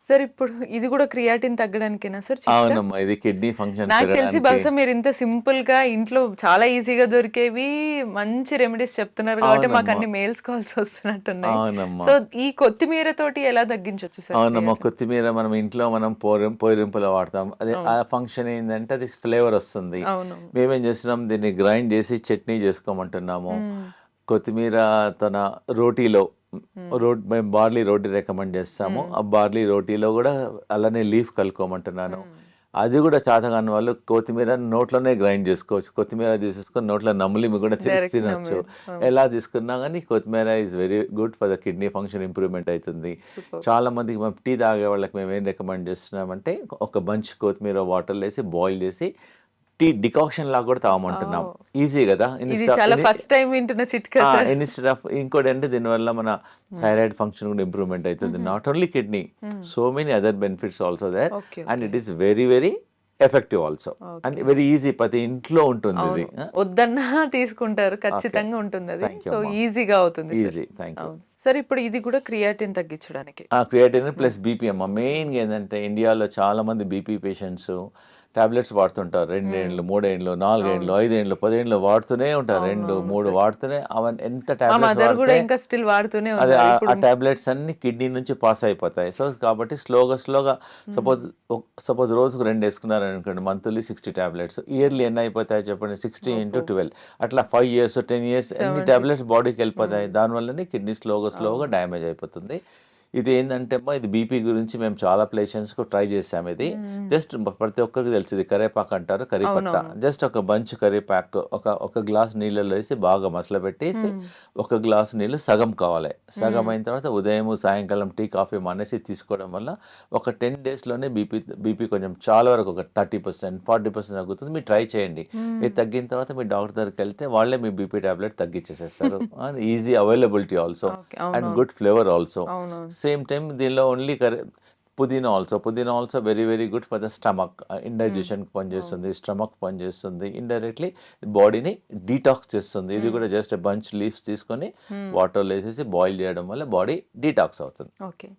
Sir ఇప్పుడు ఇది కూడా క్రియాటిన్ తగ్గడానికేనా సార్ చిట్కా? అవునమ్మా, ఇది కిడ్నీ ఫంక్షన్ నాకు తెలిసి పెరగడానికి. బహుశా మీరు ఇంత సింపుల్ గా ఇంట్లో చాలా ఈజీగా దొరికేవి మంచి రెమెడీస్ చెప్తున్నారు కాబట్టి మాకు అవునమ్మా, అన్ని మెయిల్స్ కాల్స్ వస్తున్నట్టున్నాయి. అవునమ్మా, సో ఈ కొత్తిమీర తోటి ఎలా తగ్గించవచ్చు సార్ అవునమ్మా. క్రియాటిన్? కొత్తిమీర మనం ఇంట్లో పోరింపులో వాడతాం. అదే ఆ అవును. ఫంక్షన్ ఏంటంటే అది ఫ్లేవర్ వస్తుంది. అవును. మేమేం చేస్తున్నాం, దీన్ని గ్రైండ్ చేసి చట్నీ చేసుకోమంటున్నాము. మ్మ్. కొత్తిమీర తన రోటీలో మ్మ్. మేము బార్లీ రోటీ రికమెండ్ చేస్తాము. మ్మ్. ఆ బార్లీ రోటీలో కూడా అలానే లీఫ్ కలుపుకోమంటున్నాను. మ్మ్. అది కూడా చేతకాని వాళ్ళు కొత్తిమీర నోట్లోనే గ్రైండ్ చేసుకోవచ్చు. కొత్తిమీర తీసేసుకొని నోట్లో నమిలి కూడా డైరెక్ట్ తినొచ్చు. నమ్మేది. అవును. ఎలా తీసుకున్నా కానీ కొత్తిమీర is very good for the kidney function improvement అవుతుంది. సూపర్. చాలా మందికి మేము టీ తాగే వాళ్ళకి మేము ఏం రికమెండ్ చేస్తున్నామంటే ఒక బంచ్ కొత్తిమీర వాటర్లో వేసి బాయిల్ చేసి టీ డికాక్షన్ లాగా కూడా తాగమంటున్నాం. ఈజీ కదా. ఇది చాలా ఫస్ట్ టైం వింటున్న చిట్కా సార్. ఇన్స్టెడ్ ఆఫ్ ఇంకోటి అంటే దీనివల్ల మన థైరాయిడ్ ఫంక్షన్ కూడా ఇంప్రూవ్మెంట్ అవుతుంది. Not only kidney, so many other benefits also there. Okay. And it is very very effective also. And very easy, ప్రతి ఇంట్లో ఉంటుంది ఇది. వద్దన్నా తీసుకుంటారు, ఖచ్చితంగా ఉంటుంది అది. Thank you, సో అమ్మా. ఈజీగా అవుతుంది సార్. ఈజీ. Thank you. అవును సార్. ఇప్పుడు ఇది కూడా క్రియాటిన్ తగ్గించడానికి. క్రియాటిన్ ప్లస్ బీపీ అమ్మ. మెయిన్గా ఏంటంటే ఇండియాలో చాలా మంది బీపీ పేషెంట్స్ టాబ్లెట్స్ వాడుతుంటారు. 2 ఏళ్ళు 3 ఏళ్ళు 4 ఏళ్ళు 5 ఏళ్ళు 10 ఏళ్ళు వాడుతూనే ఉంటారు. 2 3 వాడుతూనే అవన్నీ ఎంత మా మదర్ కూడా టాబ్లెట్స్ ఇంకా స్టిల్ వాడుతూనే అదే ఉన్నారు ఆ ఇప్పుడు. టాబ్లెట్స్ అన్ని కిడ్నీ నుంచి పాస్ అయిపోతాయి. సో కాబట్టి స్లోగా సపోజ్ రోజుకు 2 వేసుకున్నారు అనుకోండి, మంత్లీ 60 టాబ్లెట్స్. ఇయర్లీ ఎన్ని అయిపోతాయి చెప్పండి, 60 × 12 అట్లా 5 years 10 years ఎన్ని 70. టాబ్లెట్స్ బాడీకి వెళ్ళిపోతాయి. దానివల్లనే కిడ్నీ స్లోగా డ్యామేజ్ అయిపోతుంది. ఇది ఏంటంటే అమ్మా, ఇది బీపీ గురించి మేము చాలా పేషెంట్స్కు ట్రై చేసాము. ఇది జస్ట్ ప్రతి ఒక్కరికి తెలుసు, ఇది కరేపాకు అంటారు, కరిపత్త. జస్ట్ ఒక బంచ్ కరివేపాకు ఒక గ్లాస్ నీళ్ళలో వేసి బాగా మసలబెట్టేసి ఒక గ్లాస్ నీళ్ళు సగం కావాలి. సగం అయిన తర్వాత ఉదయం సాయంకాలం టీ కాఫీ మానేసి తీసుకోవడం వల్ల ఒక 10 daysలోనే బీపీ కొంచెం చాలా వరకు ఒక 30% 40% తగ్గుతుంది. మీరు ట్రై చేయండి. ఇది తగ్గిన తర్వాత మీ డాక్టర్ దగ్గరికి వెళ్తే వాళ్ళే మీ బీపీ టాబ్లెట్ తగ్గించేసేస్తారు. Easy availability also and good flavour also. Same time దీనిలో ఓన్లీ పుదీనా also very very good for the stomach. ఇండైజెషన్కి పనిచేస్తుంది, స్టమక్ పనిచేస్తుంది, ఇండైరెక్ట్లీ బాడీని డీటాక్స్ చేస్తుంది. ఇది కూడా జస్ట్ బంచ్ లీవ్స్ తీసుకొని వాటర్లో వేసేసి బాయిల్ చేయడం వల్ల బాడీ డీటాక్స్ అవుతుంది. ఓకే.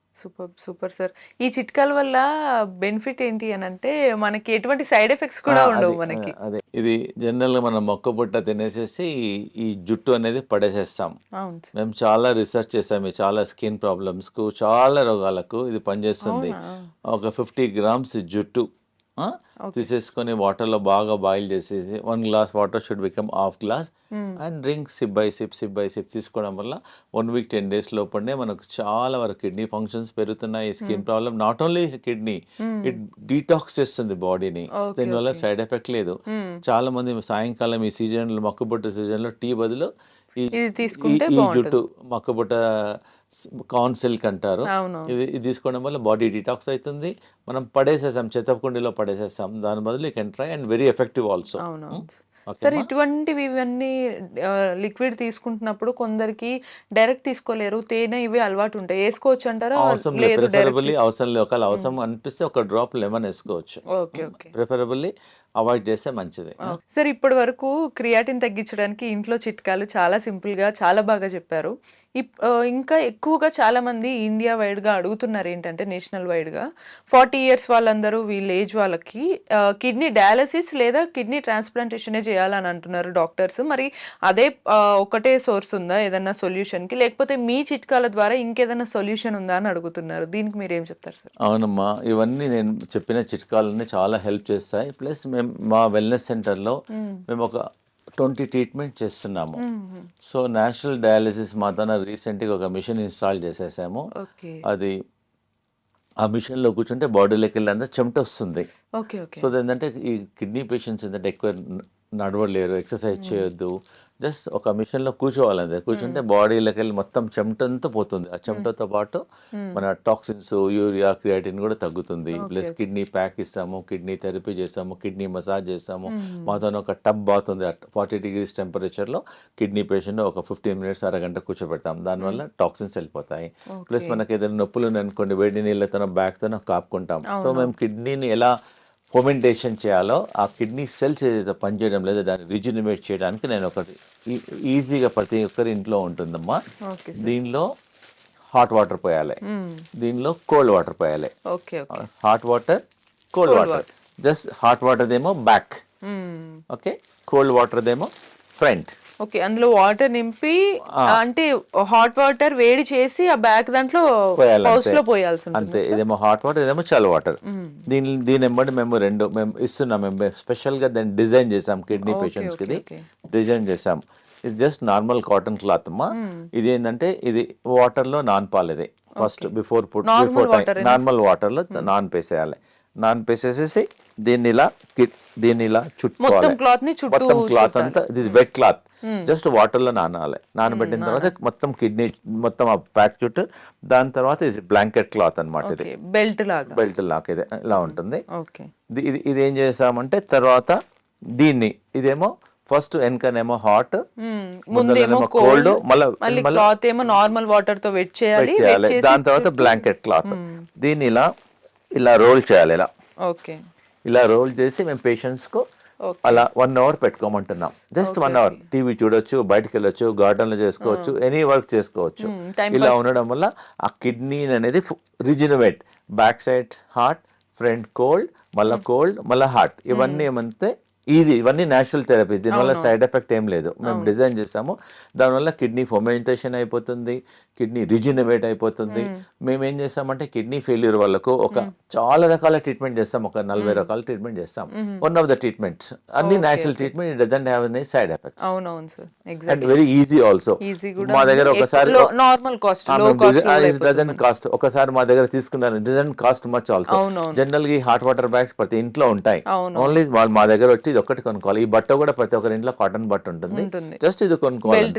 Super sir. ఈ చిట్కాల వల్ల బెనిఫిట్ ఏంటి అని అంటే మనకి ఎటువంటి సైడ్ ఎఫెక్ట్స్ కూడా ఉండవు మనకి. అదే ఇది జనరల్గా మనం మొక్క బుట్ట తినేసేసి ఈ జుట్టు అనేది పడేసేస్తాం. అవును సార్. మేము చాలా రీసెర్చ్ చేసాము. చాలా స్కిన్ ప్రాబ్లమ్స్కు, చాలా రోగాలకు ఇది పనిచేస్తుంది. ఒక 50 grams జుట్టు తీసేసుకొని వాటర్లో బాగా బాయిల్ చేసేసి 1 glass water should become ½ glass and drink SIP by SIP తీసుకోవడం వల్ల 1 week 10 days లోపలనే మనకు చాలా వరకు కిడ్నీ ఫంక్షన్స్ పెరుగుతున్నాయి. Skin problem not only kidney, it detox చేస్తుంది బాడీని. దీనివల్ల సైడ్ ఎఫెక్ట్ లేదు. చాలా మంది సాయంకాలం ఈ సీజన్లో మొక్కబుట్ట సీజన్లో టీ బదులు ఈ జుట్టు మొక్కబుట్ట కార్న్ సిల్క్ అంటారు, ఇది తీసుకోవడం వల్ల బాడీ డిటాక్స్ అవుతుంది. మనం పడేసేసాం, చెత్తకుండీలో పడేసేసాం. దాని బదులు you can try and very effective also. Sir ఇటువంటివి ఇవన్నీ లిక్విడ్ తీసుకుంటున్నప్పుడు కొందరికి డైరెక్ట్ తీసుకోలేరు, తేనె ఇవి అలవాటు ఉంటాయి, వేసుకోవచ్చు అంటారా? అవసరం లేదు, ప్రిఫరబుల్లీ అవసరం లేదు. ఒకవేళ అవసరం అనిపిస్తే ఒక డ్రాప్ లెమన్ వేసుకోవచ్చు. ప్రిఫరబుల్లీ అవాయిడ్ చేస్తే మంచిది. సార్ ఇప్పటి వరకు క్రియాటిన్ తగ్గించడానికి ఇంట్లో చిట్కాలు చాలా సింపుల్ గా చాలా బాగా చెప్పారు. ఇంకా ఎక్కువగా చాలా మంది ఇండియా వైడ్ గా అడుగుతున్నారు ఏంటంటే నేషనల్ వైడ్ గా 40 years వాళ్ళందరూ వీళ్ళ ఏజ్ వాళ్ళకి కిడ్నీ డయాలసిస్ లేదా కిడ్నీ ట్రాన్స్ప్లాంటేషన్ చేయాలని అంటున్నారు డాక్టర్స్. మరి అదే ఒకటే సోర్స్ ఉందా ఏదన్నా సొల్యూషన్ కి, లేకపోతే మీ చిట్కాల ద్వారా ఇంకేదైనా సొల్యూషన్ ఉందా అని అడుగుతున్నారు. దీనికి మీరు ఏం చెప్తారు సార్? అవునమ్మా, ఇవన్నీ నేను చెప్పిన చిట్కాలన్నీ చాలా హెల్ప్ చేస్తాయి. ప్లస్ మేము మా వెల్నెస్ సెంటర్లో మేము ఒక 20 ట్రీట్మెంట్ చేస్తున్నాము. సో నేషనల్ డయాలసిస్ మాత్రం రీసెంట్గా ఒక మిషన్ ఇన్స్టాల్ చేసేసాము. అది ఆ మిషన్లో కూర్చుంటే బాడీలోకి వెళ్ళి అంతా చెమట వస్తుంది. సో ఏంటంటే ఈ కిడ్నీ పేషెంట్స్ ఏంటంటే ఎక్కువ నడవలేరు, ఎక్సర్సైజ్ చేయొద్దు, జస్ట్ ఒక మిషన్లో కూర్చోవాలంటే కూర్చుంటే బాడీలోకి వెళ్ళి మొత్తం చెమటంతా పోతుంది. ఆ చెమటతో పాటు మన టాక్సిన్స్, యూరియా, క్రియాటిన్ కూడా తగ్గుతుంది. ప్లస్ కిడ్నీ ప్యాక్ ఇస్తాము, కిడ్నీ థెరపీ చేస్తాము, కిడ్నీ మసాజ్ చేస్తాము. మాతో ఒక టబ్ బాత్ ఉంది, 40 degrees టెంపరేచర్లో కిడ్నీ పేషెంట్ ఒక 15 minutes అరగంట కూర్చోబెడతాం. దానివల్ల టాక్సిన్స్ వెళ్ళిపోతాయి. ప్లస్ మనకి ఏదైనా నొప్పులు అనుకోండి, వేడి నీళ్ళతో బ్యాక్తో కాపుకుంటాం. సో మేము కిడ్నీని ఎలా ఫర్మెంటేషన్ చేయాలో, ఆ కిడ్నీ సెల్స్ ఏదైతే పనిచేయడం లేదో దాన్ని రిజ్యూనిమేట్ చేయడానికి నేను ఒకటి ఈజీగా ప్రతి ఒక్కరి ఇంట్లో ఉంటుందమ్మా. దీనిలో హాట్ వాటర్ పోయాలి, దీనిలో కోల్డ్ వాటర్ పోయాలి. Okay okay hot water, cold water. Just hot water దేమో బ్యాక్, ఓకే, కోల్డ్ వాటర్ దేమో ఫ్రంట్. ఓకే, అందులో వాటర్ నింపి అంటే హాట్ వాటర్ వేడి చేసి ఆ బ్యాగ్ దాంట్లో పౌచ్ లో పోయాల్సి ఉంటుంది. అంతే, ఇదేమో హాట్ వాటర్, ఇదేమో చల్ల వాటర్. దీని ఎంబడి మేము ఇస్తున్నాం. మేము స్పెషల్ గా దాన్ని డిజైన్ చేసాం కిడ్నీ పేషెంట్స్ కి. ఇది డిజైన్ చేసాం. ఇది జస్ట్ నార్మల్ కాటన్ క్లాత్ అమ్మా. ఇది ఏంటంటే ఇది వాటర్ లో నానపాలి. ఇది ఫస్ట్ బిఫోర్ నార్మల్ వాటర్ లో నానపేసేయాలి. నానపేసేసేసి దీన్ని ఇలా చుట్టుకోవాలి. మొత్తం క్లాత్ అంతా, ఇది వెట్ క్లాత్, జస్ట్ వాటర్ లో నానాలి. నానబెట్టిన తర్వాత మొత్తం కిడ్నీ మొత్తం ఆ ప్యాక్ చుట్టూ. దాని తర్వాత ఇది బ్లాంకెట్ క్లాత్ అన్నమాట. ఇది బెల్ట్ లాగా ఇది ఇలా ఉంటుంది. ఇది ఏం చేసామంటే తర్వాత దీన్ని ఇదేమో ఫస్ట్ వెనకనేమో హాట్, ముందేమో కోల్డ్, మళ్ళీ క్లాత్ ఏమో నార్మల్ వాటర్ తో వెట్ చేయాలి. దాని తర్వాత బ్లాంకెట్ క్లాత్. దీన్ని ఇలా రోల్ చేయాలి. ఇలా రోల్ చేసి మేము పేషెంట్స్ కు అలా 1 అవర్ పెట్టుకోమంటున్నాం. జస్ట్ 1 అవర్ టీవీ చూడొచ్చు, బయటకు వెళ్ళొచ్చు, గార్డెన్ లో చేసుకోవచ్చు, ఎనీ వర్క్ చేసుకోవచ్చు. ఇలా ఉండడం వల్ల ఆ కిడ్నీ అనేది rejuvenate, back side hot, front cold, మళ్ళీ హాట్. ఇవన్నీ ఏమంటే ఈజీ, ఇవన్నీ న్యాచురల్ థెరపీ. దీనివల్ల సైడ్ ఎఫెక్ట్ ఏం లేదు. మేము డిజైన్ చేసాము. దానివల్ల కిడ్నీ ఫర్మెంటేషన్ అయిపోతుంది, కిడ్నీ రిజినవేట్ అయిపోతుంది. మేము ఏం చేస్తామంటే కిడ్నీ ఫెయిల్యూర్ వాళ్ళకు చాలా రకాల ట్రీట్మెంట్ చేస్తాం. ఒక 40 రకాల ట్రీట్మెంట్ చేస్తాం. వన్ ఆఫ్ ద ట్రీట్మెంట్స్ అన్ని natural treatment. It doesn't have any side effects. అవునవును sir, and very easy also. మా దగ్గర ఒకసారి నార్మల్ కాస్ట్, డజన్ కాస్ట్ ఒకసారి మా దగ్గర తీసుకున్నారు. Doesn't cost much also. General గా హాట్ వాటర్ బ్యాగ్స్ ప్రతి ఇంట్లో ఉంటాయి. ఓన్లీ వాళ్ళు మా దగ్గర వచ్చి ఇది ఒక్కటి కొనుక్కోవాలి. ఈ బట్ట కూడా ప్రతి ఒక్కరి ఇంట్లో కాటన్ బట్ట ఉంటుంది. జస్ట్ ఇది కొనుక్కోవాలి.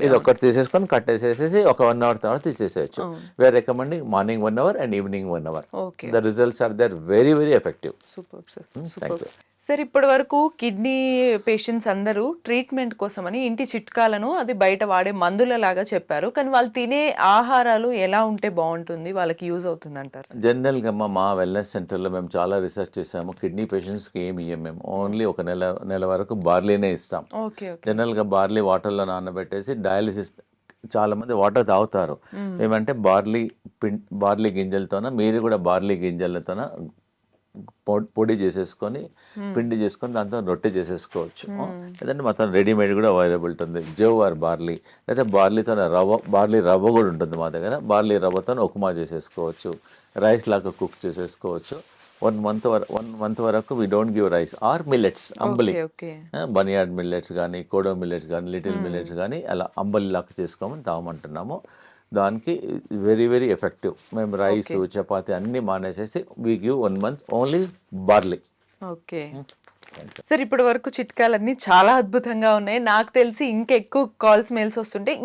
ఇది ఒక్కటి తీసేసుకొని కట్టేసేసి ఒక 1 అవర్ తర్వాత తీసేసేయచ్చు. We're recommending morning 1 hour and evening 1 hour. The results are there very very effective. Super sir. Sir, ఇప్పటి వరకు కిడ్నీ పేషెంట్స్ అందరూ ట్రీట్మెంట్ కోసమని ఇంటి చిట్కాలను అది బయట వాడే మందుల లాగా చెప్పారు. కానీ వాళ్ళు తినే ఆహారాలు ఎలా ఉంటే బాగుంటుంది, వాళ్ళకి యూజ్ అవుతుంది అంటారు? జనరల్ గా మా వెల్నెస్ సెంటర్లో మేము చాలా రీసెర్చ్ చేసాము. కిడ్నీ పేషెంట్స్ కి ఏమి ఇయ్యం మేము. ఓన్లీ ఒక నెల వరకు బార్లీనే ఇస్తాం. జనరల్ గా బార్లీ వాటర్ లో నానబెట్టేసి డయాలిసిస్ చాలా మంది వాటర్ తాగుతారు. ఏమంటే బార్లీ గింజలతోన, మీరు కూడా బార్లీ గింజలతోన పొడి చేసేసుకొని పిండి చేసుకొని దాంతో రొట్టె చేసేసుకోవచ్చు. లేదంటే మొత్తం రెడీమేడ్ కూడా అవైలబుల్ ఉంటుంది. జవ్ ఆర్ బార్లీ, లేదా బార్లీతో బార్లీ రవ్వ కూడా ఉంటుంది మా దగ్గర. బార్లీ రవ్వతో ఉప్మా చేసేసుకోవచ్చు, రైస్ లాగా కుక్ చేసేసుకోవచ్చు. 1 month వరకు we don't give rice or millets, అంబలి, బనియాడ్ మిల్లెట్స్ కానీ, కోడో మిల్లెట్స్ కానీ, లిటిల్ మిల్లెట్స్ కానీ అలా అంబలి లాగా చేసుకోమని తాగమంటున్నాము. దానికి వెరీ వెరీ ఎఫెక్టివ్. మేము రైస్, చపాతి అన్ని మానేసేసి we give 1 month only barley. Okay sir, ఇప్పటి వరకు చిట్కాలన్నీ చాలా అద్భుతంగా ఉన్నాయి. నాకు తెలిసి ఇంకా ఎక్కువ కాల్స్, మెయిల్స్ వస్తుంటే